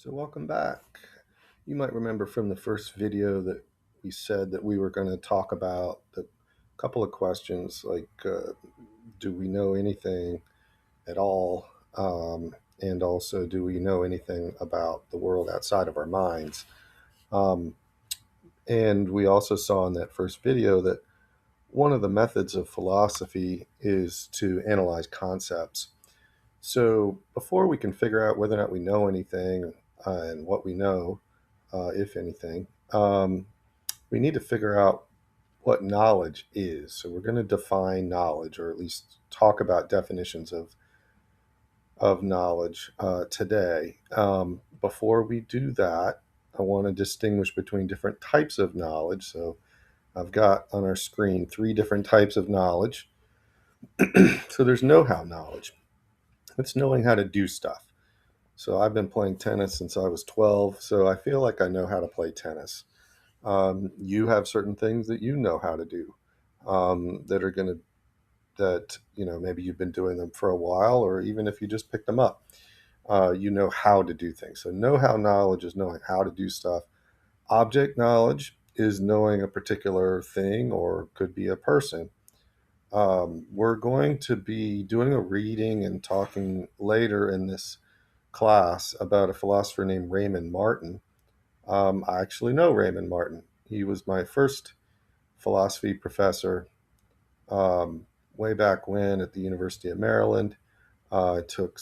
So welcome back. You might remember from the first video that we said that we were going to talk about the couple of questions like do we know anything at all? And also, do we know anything about the world outside of our minds? Um, and we also saw in that first video that one of the methods of philosophy is to analyze concepts. So before we can figure out whether or not we know anything and what we know, if anything, we need to figure out what knowledge is. So we're going to define knowledge, or at least talk about definitions of knowledge today. Before we do that, I want to distinguish between different types of knowledge. So I've got on our screen three different types of knowledge. So there's know-how knowledge. It's knowing how to do stuff. So I've been playing tennis since I was 12, so I feel like I know how to play tennis. You have certain things that you know how to do that are going to, that, maybe you've been doing them for a while, or even if you just picked them up, you know how to do things. So know how knowledge is knowing how to do stuff. Object knowledge is knowing a particular thing or could be a person. We're going to be doing a reading and talking later in this class about a philosopher named Raymond Martin. I actually know Raymond Martin. He was my first philosophy professor way back when at the University of Maryland. I took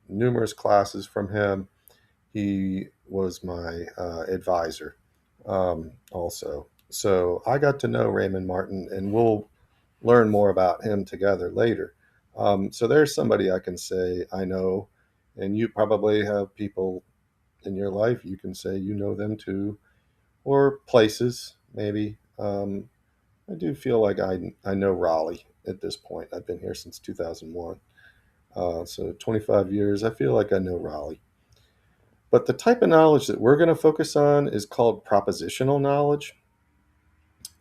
numerous classes from him. He was my advisor also. So I got to know Raymond Martin, and we'll learn more about him together later. So there's somebody I can say I know, and you probably have people in your life you can say you know them too, or places maybe. I do feel like I know Raleigh at this point. I've been here since 2001, so 25 years. I feel like I know Raleigh. But the type of knowledge that we're going to focus on is called propositional knowledge,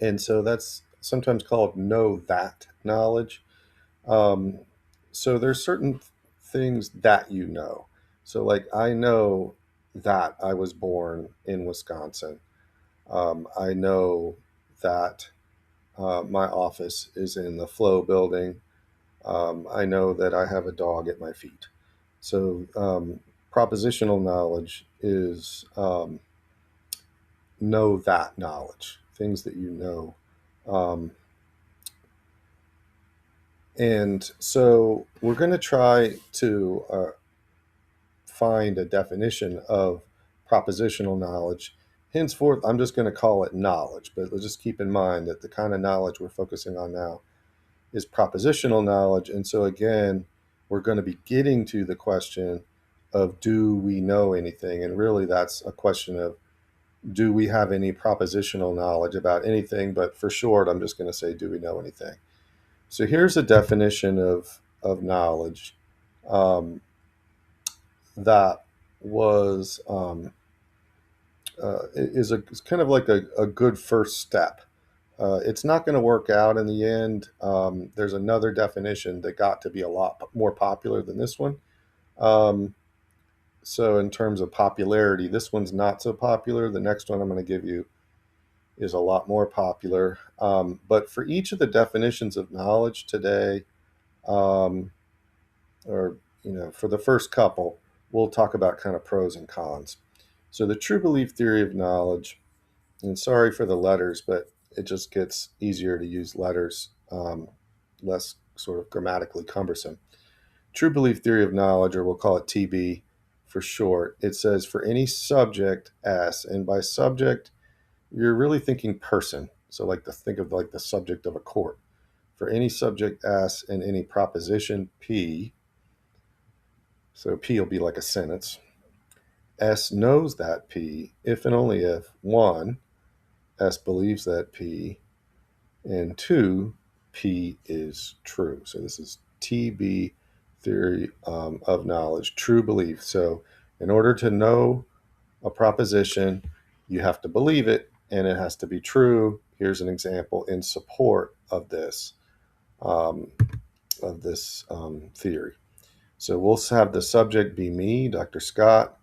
and so that's sometimes called know that knowledge. Um, so there's certain things that you know. So like I know that I was born in Wisconsin. I know that my office is in the Flow building. I know that I have a dog at my feet. So propositional knowledge is know that knowledge, things that you know. Um, and so we're going to try to find a definition of propositional knowledge. Henceforth, I'm just going to call it knowledge, but let's just keep in mind that the kind of knowledge we're focusing on now is propositional knowledge. And so, again, we're going to be getting to the question of do we know anything? And really, that's a question of do we have any propositional knowledge about anything? But for short, I'm just going to say, do we know anything? So here's a definition of knowledge that was is kind of like a good first step. It's not going to work out in the end. There's another definition that got to be a lot more popular than this one. Um, so in terms of popularity, this one's not so popular. The next one I'm going to give you is a lot more popular. But for each of the definitions of knowledge today, um, or for the first couple, we'll talk about kind of pros and cons. So the true belief theory of knowledge, and sorry for the letters, but it just gets easier to use letters, less sort of grammatically cumbersome. True belief theory of knowledge, or we'll call it TB for short, it says for any subject S, and by subject, you're really thinking person. So think of like the subject of a court. For any subject S and any proposition P, so P will be like a sentence. S knows that P if and only if, one, S believes that P, and two, P is true. So this is TB theory of knowledge, true belief. So in order to know a proposition, you have to believe it and it has to be true. Here's an example in support of this um, theory. So we'll have the subject be me, Dr. Scott.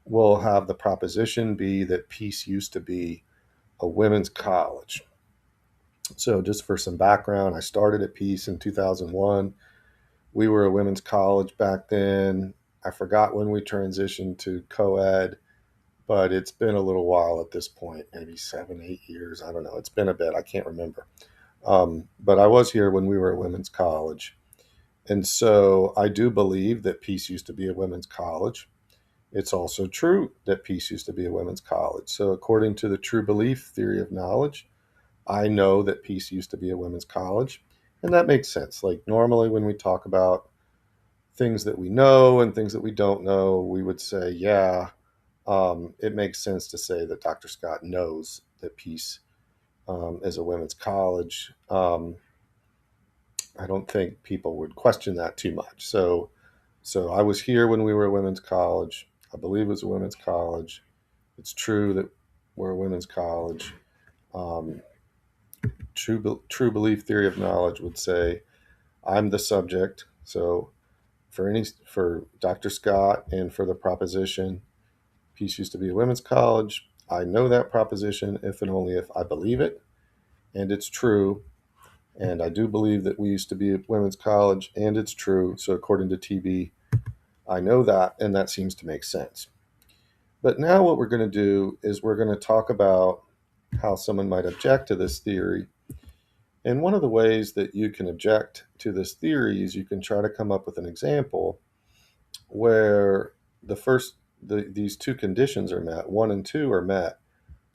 we'll have the proposition be that Peace used to be a women's college. So, just for some background, I started at Peace in 2001. We were a women's college back then. I forgot when we transitioned to co ed, but it's been a little while at this point, maybe 7, 8 years. I don't know. It's been a bit. I can't remember. But I was here when we were a women's college. And so I do believe that Peace used to be a women's college. It's also true that Peace used to be a women's college. So, according to the true belief theory of knowledge, I know that Peace used to be a women's college. And that makes sense. Like, normally, when we talk about things that we know and things that we don't know, we would say, yeah, it makes sense to say that Dr. Scott knows that Peace is a women's college. I don't think people would question that too much. So I was here when we were a women's college. I believe it was a women's college. It's true that we're a women's college. Um, true belief theory of knowledge would say I'm the subject. So for Dr. Scott and for the proposition, Peace used to be a women's college. I know that proposition if and only if I believe it, and it's true. And I do believe that we used to be a women's college, and it's true. So according to TB, I know that, and that seems to make sense. But now what we're going to do is we're going to talk about how someone might object to this theory. And one of the ways that you can object to this theory is you can try to come up with an example where these two conditions are met, 1 and 2 are met,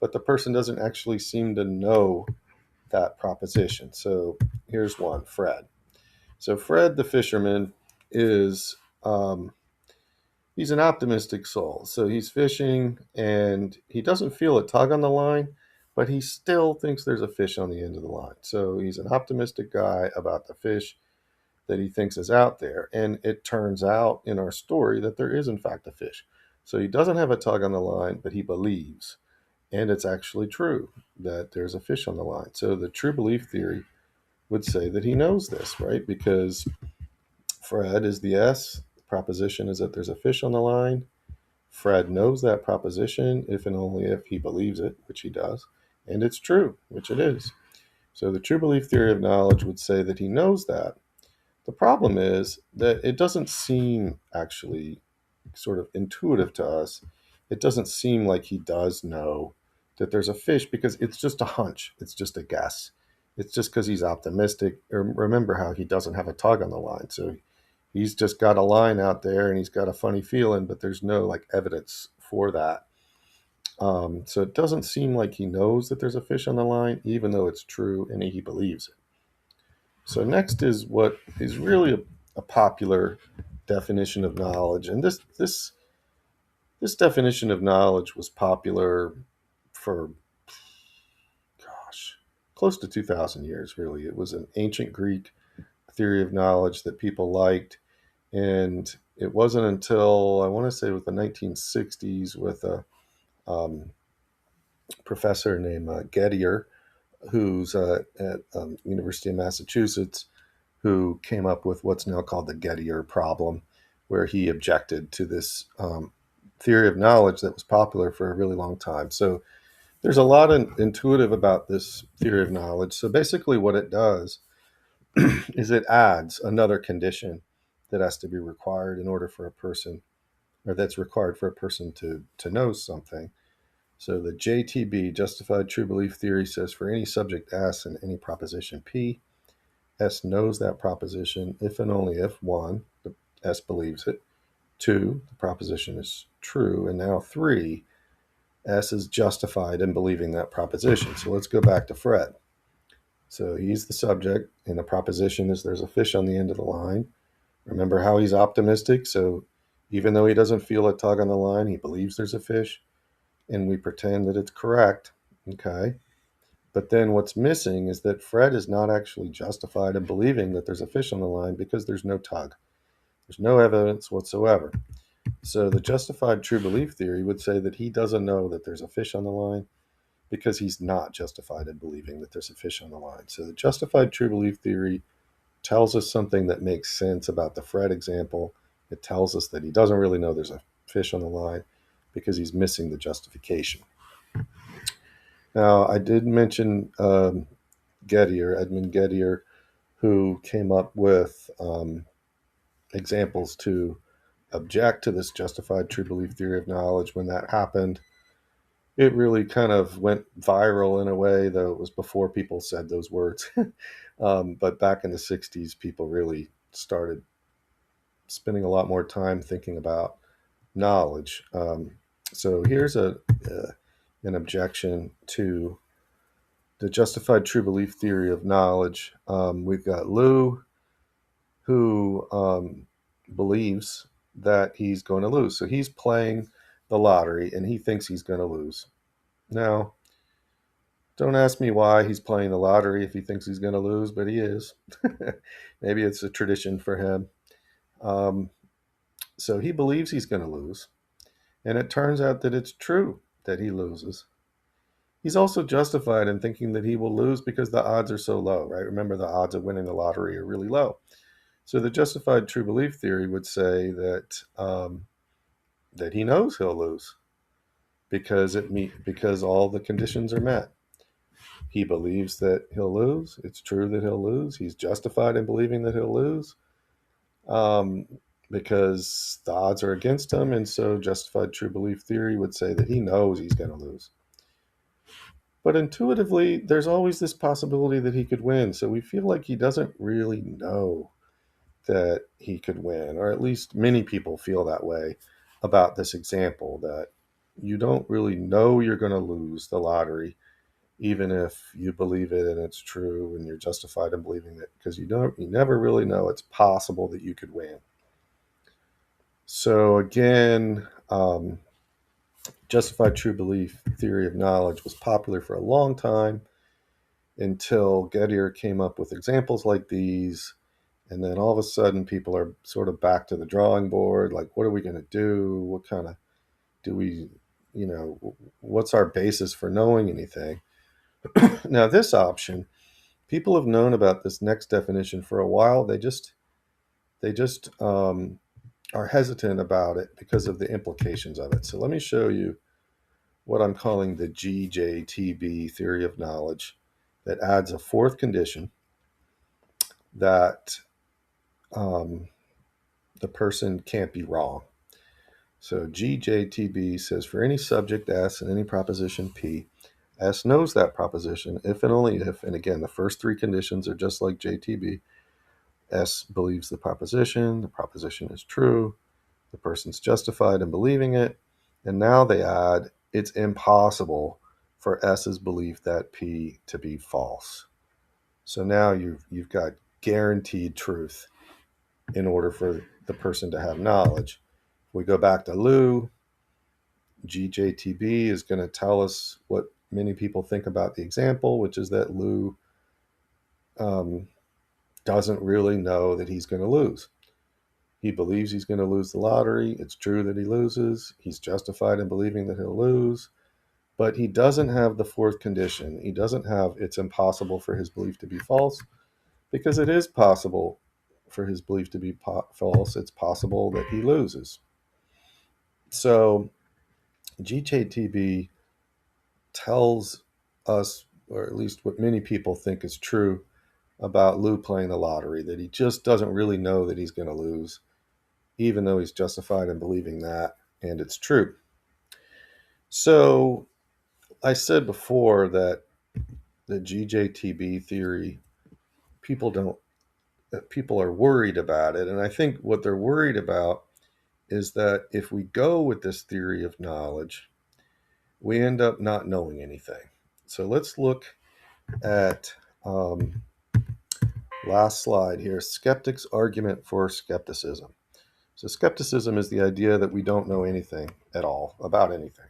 but the person doesn't actually seem to know that proposition. So here's one, Fred. So Fred the fisherman is he's an optimistic soul. So he's fishing and he doesn't feel a tug on the line, but he still thinks there's a fish on the end of the line. So he's an optimistic guy about the fish that he thinks is out there. And it turns out in our story that there is, in fact, a fish. So he doesn't have a tug on the line, but he believes. And it's actually true that there's a fish on the line. So the true belief theory would say that he knows this, right? Because Fred is the S. The proposition is that there's a fish on the line. Fred knows that proposition if and only if he believes it, which he does. And it's true, which it is. So the true belief theory of knowledge would say that he knows that. The problem is that it doesn't seem actually sort of intuitive to us. It doesn't seem like he does know that there's a fish because it's just a hunch. It's just a guess. It's just because he's optimistic. Remember how he doesn't have a tug on the line. So he's just got a line out there and he's got a funny feeling, but there's no like evidence for that. So it doesn't seem like he knows that there's a fish on the line, even though it's true and he believes it. So next is what is really a popular definition of knowledge, and this definition of knowledge was popular for close to 2,000 years. Really, it was an ancient Greek theory of knowledge that people liked, and it wasn't until I want to say with the 1960s with a professor named Gettier, who's at University of Massachusetts, who came up with what's now called the Gettier problem, where he objected to this theory of knowledge that was popular for a really long time. So there's a lot intuitive about this theory of knowledge. So basically what it does is it adds another condition that has to be required in order for a person, or that's required for a person to know something. So the JTB, Justified True Belief Theory, says for any subject S and any proposition P, S knows that proposition if and only if 1, the S believes it, 2, the proposition is true, and now 3, S is justified in believing that proposition. So let's go back to Fred. So he's the subject, and the proposition is there's a fish on the end of the line. Remember how he's optimistic? So even though he doesn't feel a tug on the line, he believes there's a fish, and we pretend that it's correct. Okay. But then what's missing is that Fred is not actually justified in believing that there's a fish on the line because there's no tug. There's no evidence whatsoever. So the justified true belief theory would say that he doesn't know that there's a fish on the line because he's not justified in believing that there's a fish on the line. So the justified true belief theory tells us something that makes sense about the Fred example. It tells us that he doesn't really know there's a fish on the line, because he's missing the justification. Now, I did mention Edmund Gettier, who came up with examples to object to this justified true belief theory of knowledge. When that happened, it really kind of went viral in a way, though it was before people said those words. But back in the 60s, people really started spending a lot more time thinking about knowledge. So here's an objection to the justified true belief theory of knowledge. We've got Lou, who believes that he's going to lose. So he's playing the lottery and he thinks he's going to lose. Now, don't ask me why he's playing the lottery if he thinks he's going to lose, but he is. Maybe it's a tradition for him. Um, so he believes he's going to lose. And it turns out that it's true that he loses. He's also justified in thinking that he will lose because the odds are so low, right? Remember, the odds of winning the lottery are really low. So the justified true belief theory would say that that he knows he'll lose because all the conditions are met. He believes that he'll lose. It's true that he'll lose. He's justified in believing that he'll lose um, because the odds are against him. And so justified true belief theory would say that he knows he's going to lose. But intuitively, there's always this possibility that he could win. So we feel like he doesn't really know that he could win, or at least many people feel that way about this example, that you don't really know you're going to lose the lottery, even if you believe it and it's true and you're justified in believing it, because you never really know it's possible that you could win. So again, justified true belief theory of knowledge was popular for a long time until Gettier came up with examples like these. And then all of a sudden, people are sort of back to the drawing board. Like, what are we going to do? What kind of do we, what's our basis for knowing anything? Now, this option, people have known about this next definition for a while. They just are hesitant about it because of the implications of it. So let me show you what I'm calling the GJTB theory of knowledge, that adds a fourth condition that the person can't be wrong. So GJTB says for any subject S and any proposition P, S knows that proposition if and only if, and again, the first three conditions are just like JTB. S believes the proposition is true, the person's justified in believing it, and now they add it's impossible for S's belief that P to be false. So now you've got guaranteed truth in order for the person to have knowledge. If we go back to Lou, GJTB is going to tell us what many people think about the example, which is that Lou doesn't really know that he's going to lose. He believes he's going to lose the lottery. It's true that he loses. He's justified in believing that he'll lose. But he doesn't have the fourth condition. He doesn't have it's impossible for his belief to be false, because it is possible for his belief to be false. It's possible that he loses. So GJTB tells us, or at least what many people think is true about Lou playing the lottery, that he just doesn't really know that he's going to lose, even though he's justified in believing that, and it's true. So I said before that the GJTB theory, people are worried about it, and I think what they're worried about is that if we go with this theory of knowledge, we end up not knowing anything. So let's look at last slide here, skeptics' argument for skepticism. So skepticism is the idea that we don't know anything at all about anything.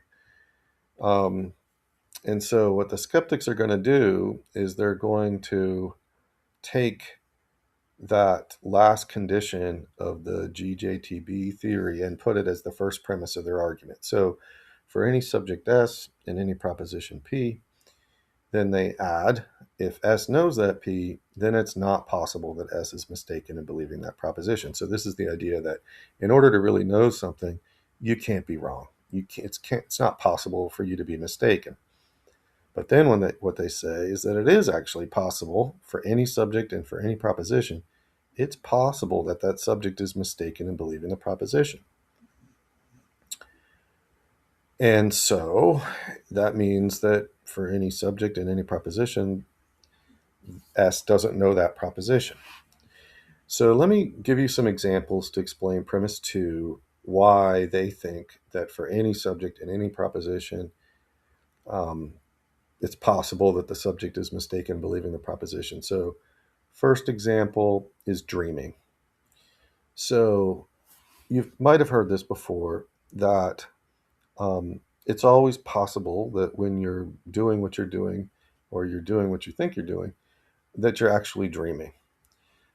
And so what the skeptics are going to do is they're going to take that last condition of the GJTB theory and put it as the first premise of their argument. So for any subject S and any proposition P, then they add, if S knows that P, then it's not possible that S is mistaken in believing that proposition. So this is the idea that in order to really know something, you can't be wrong. it's not possible for you to be mistaken. But then what they say is that it is actually possible for any subject and for any proposition. It's possible that that subject is mistaken in believing the proposition. And so that means that for any subject and any proposition, S doesn't know that proposition. So let me give you some examples to explain premise two, why they think that for any subject and any proposition, um, it's possible that the subject is mistaken believing the proposition. So, first example is dreaming. So, you might have heard this before that it's always possible that when you're doing what you're doing, or you're doing what you think you're doing, that you're actually dreaming.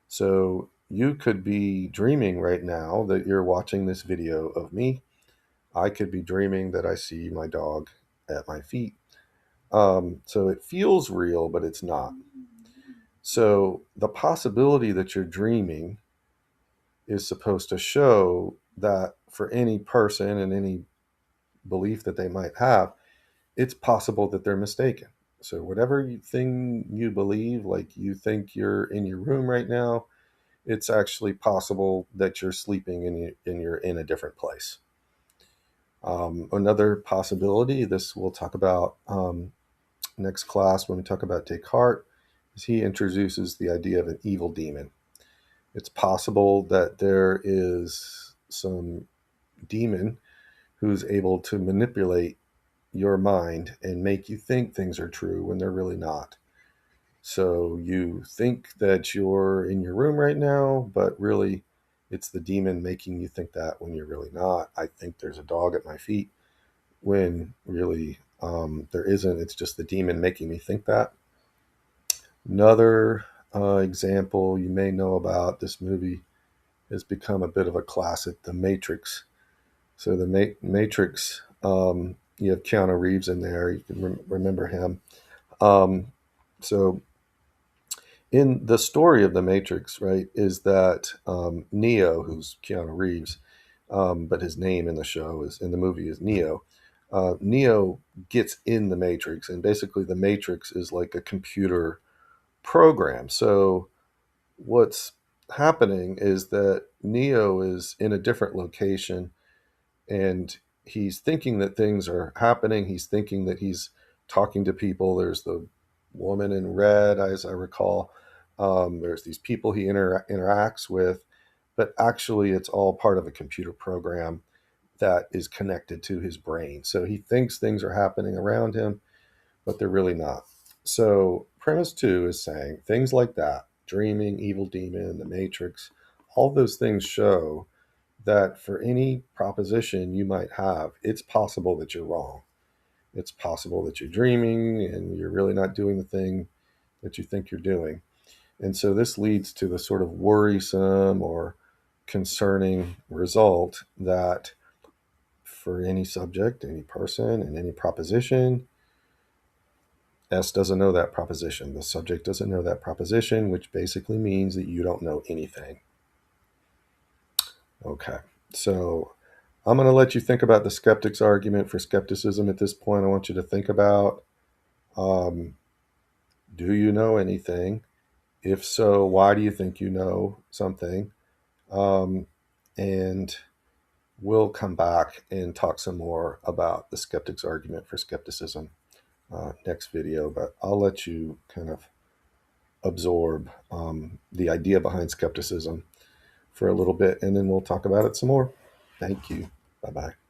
So, you could be dreaming right now that you're watching this video of me. I could be dreaming that I see my dog at my feet. So it feels real, but it's not. So the possibility that you're dreaming is supposed to show that for any person and any belief that they might have, it's possible that they're mistaken. So whatever thing you believe, like you think you're in your room right now, it's actually possible that you're sleeping and you're in a different place. Another possibility, this we'll talk about next class when we talk about Descartes, is he introduces the idea of an evil demon. It's possible that there is some demon who's able to manipulate your mind and make you think things are true when they're really not. So you think that you're in your room right now, but really it's the demon making you think that when you're really not. I think there's a dog at my feet when really there isn't. It's just the demon making me think that. Another example you may know about, this movie has become a bit of a classic, The Matrix. So the Matrix, you have Keanu Reeves in there. You can remember him. So in the story of The Matrix, right, is that Neo, who's Keanu Reeves, but his name in the show is in the movie is Neo. Neo gets in the Matrix, and basically the Matrix is like a computer program. So what's happening is that Neo is in a different location, and he's thinking that things are happening. He's thinking that he's talking to people. There's the woman in red, as I recall. There's these people he interacts with, but actually it's all part of a computer program that is connected to his brain. So he thinks things are happening around him, but they're really not. So, premise two is saying things like that, dreaming, evil demon, the matrix, all those things show that for any proposition you might have, it's possible that you're wrong. It's possible that you're dreaming and you're really not doing the thing that you think you're doing. And so this leads to the sort of worrisome or concerning result that for any subject, any person, and any proposition, S doesn't know that proposition. The subject doesn't know that proposition, which basically means that you don't know anything. Okay, so I'm going to let you think about the skeptic's argument for skepticism at this point. I want you to think about, um, do you know anything? If so, why do you think you know something? Um, and we'll come back and talk some more about the skeptic's argument for skepticism next video, but I'll let you kind of absorb the idea behind skepticism for a little bit, and then we'll talk about it some more. Thank you. Bye bye.